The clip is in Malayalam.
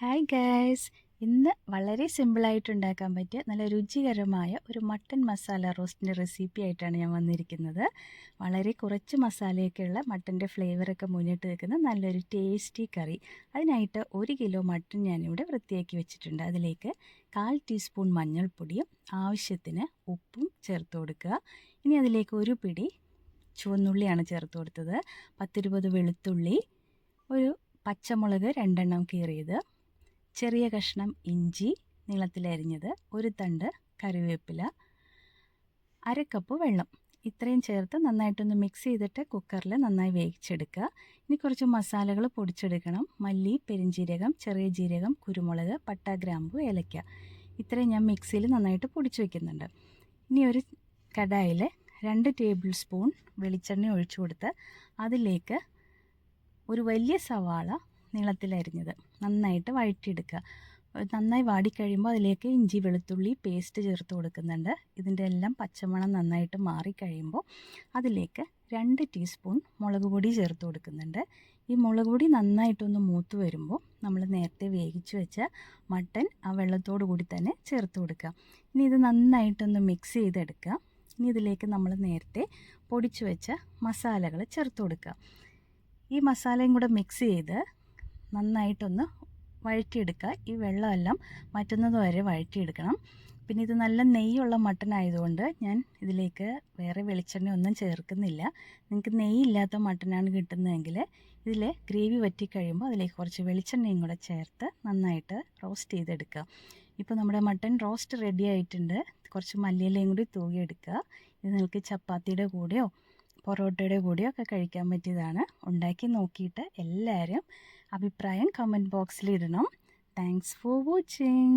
ഹായ് ഗൈസ്, ഇന്ന് വളരെ സിമ്പിളായിട്ട് ഉണ്ടാക്കാൻ പറ്റിയ നല്ല രുചികരമായ ഒരു മട്ടൻ മസാല റോസ്റ്റിൻ്റെ റെസിപ്പി ആയിട്ടാണ് ഞാൻ വന്നിരിക്കുന്നത്. വളരെ കുറച്ച് മസാലയൊക്കെയുള്ള മട്ടൻ്റെ ഫ്ലേവറൊക്കെ മുന്നിട്ട് നിൽക്കുന്ന നല്ലൊരു ടേസ്റ്റി കറി. അതിനായിട്ട് 1 കിലോ മട്ടൻ ഞാനിവിടെ വൃത്തിയാക്കി വെച്ചിട്ടുണ്ട്. അതിലേക്ക് 1/4 ടീസ്പൂൺ മഞ്ഞൾപ്പൊടിയും ആവശ്യത്തിന് ഉപ്പും ചേർത്ത് കൊടുക്കുക. ഇനി അതിലേക്ക് ഒരു പിടി ചുവന്നുള്ളിയാണ് ചേർത്ത് കൊടുത്തത്, 10-20 വെളുത്തുള്ളി, ഒരു പച്ചമുളക് 2 കീറിയത്, ചെറിയ കഷ്ണം ഇഞ്ചി നീളത്തിലരിഞ്ഞത്, ഒരു തണ്ട് കറിവേപ്പില, 1/2 കപ്പ് വെള്ളം. ഇത്രയും ചേർത്ത് നന്നായിട്ടൊന്ന് മിക്സ് ചെയ്തിട്ട് കുക്കറിൽ നന്നായി വേവിച്ചെടുക്കുക. ഇനി കുറച്ച് മസാലകൾ പൊടിച്ചെടുക്കണം. മല്ലി, പെരിഞ്ജീരകം, ചെറിയ ജീരകം, കുരുമുളക്, പട്ട, ഗ്രാമ്പു, ഏലക്ക. ഇത്രയും ഞാൻ മിക്സിയിൽ നന്നായിട്ട് പൊടിച്ച് വയ്ക്കുന്നുണ്ട്. ഇനി ഒരു കടായിൽ 2 ടേബിൾ സ്പൂൺ വെളിച്ചെണ്ണ ഒഴിച്ചു കൊടുത്ത് അതിലേക്ക് ഒരു വലിയ സവാള നീളത്തിലരിഞ്ഞത് നന്നായിട്ട് വഴറ്റിയെടുക്കുക. നന്നായി വാടിക്കഴിയുമ്പോൾ അതിലേക്ക് ഇഞ്ചി വെളുത്തുള്ളി പേസ്റ്റ് ചേർത്ത് കൊടുക്കുന്നുണ്ട്. ഇതിൻ്റെ എല്ലാം പച്ചമണം നന്നായിട്ട് മാറിക്കഴിയുമ്പോൾ അതിലേക്ക് 2 ടീസ്പൂൺ മുളക് പൊടി ചേർത്ത് കൊടുക്കുന്നുണ്ട്. ഈ മുളക് പൊടി നന്നായിട്ടൊന്ന് മൂത്ത് വരുമ്പോൾ നമ്മൾ നേരത്തെ വേവിച്ച് വെച്ച മട്ടൻ ആ വെള്ളത്തോടു കൂടി തന്നെ ചേർത്ത് കൊടുക്കുക. ഇനി ഇത് നന്നായിട്ടൊന്ന് മിക്സ് ചെയ്തെടുക്കുക. ഇനി ഇതിലേക്ക് നമ്മൾ നേരത്തെ പൊടിച്ചു വെച്ച മസാലകൾ ചേർത്ത് കൊടുക്കുക. ഈ മസാലയും കൂടെ മിക്സ് ചെയ്ത് നന്നായിട്ടൊന്ന് വഴറ്റിയെടുക്കുക. ഈ വെള്ളമെല്ലാം വറ്റുന്നത് വരെ വഴറ്റിയെടുക്കണം. പിന്നെ ഇത് നല്ല നെയ്യുള്ള മട്ടൻ ആയതുകൊണ്ട് ഞാൻ ഇതിലേക്ക് വേറെ വെളിച്ചെണ്ണ ഒന്നും ചേർക്കുന്നില്ല. നിങ്ങൾക്ക് നെയ്യില്ലാത്ത മട്ടനാണ് കിട്ടുന്നതെങ്കിൽ ഇതിൽ ഗ്രേവി വറ്റിക്കഴിയുമ്പോൾ അതിലേക്ക് കുറച്ച് വെളിച്ചെണ്ണയും കൂടെ ചേർത്ത് നന്നായിട്ട് റോസ്റ്റ് ചെയ്തെടുക്കുക. ഇപ്പോൾ നമ്മുടെ മട്ടൻ റോസ്റ്റ് റെഡി ആയിട്ടുണ്ട്. കുറച്ച് മല്ലിയിലയും കൂടി തൂകിയെടുക്കുക. ഇത് നിങ്ങൾക്ക് ചപ്പാത്തിയുടെ കൂടെയോ പൊറോട്ടയുടെ കൂടെയോ ഒക്കെ കഴിക്കാൻ പറ്റിയതാണ്. ഉണ്ടാക്കി നോക്കിയിട്ട് എല്ലാവരും അഭിപ്രായം കമൻറ്റ് ബോക്സിൽ ഇടണം. Thanks for watching.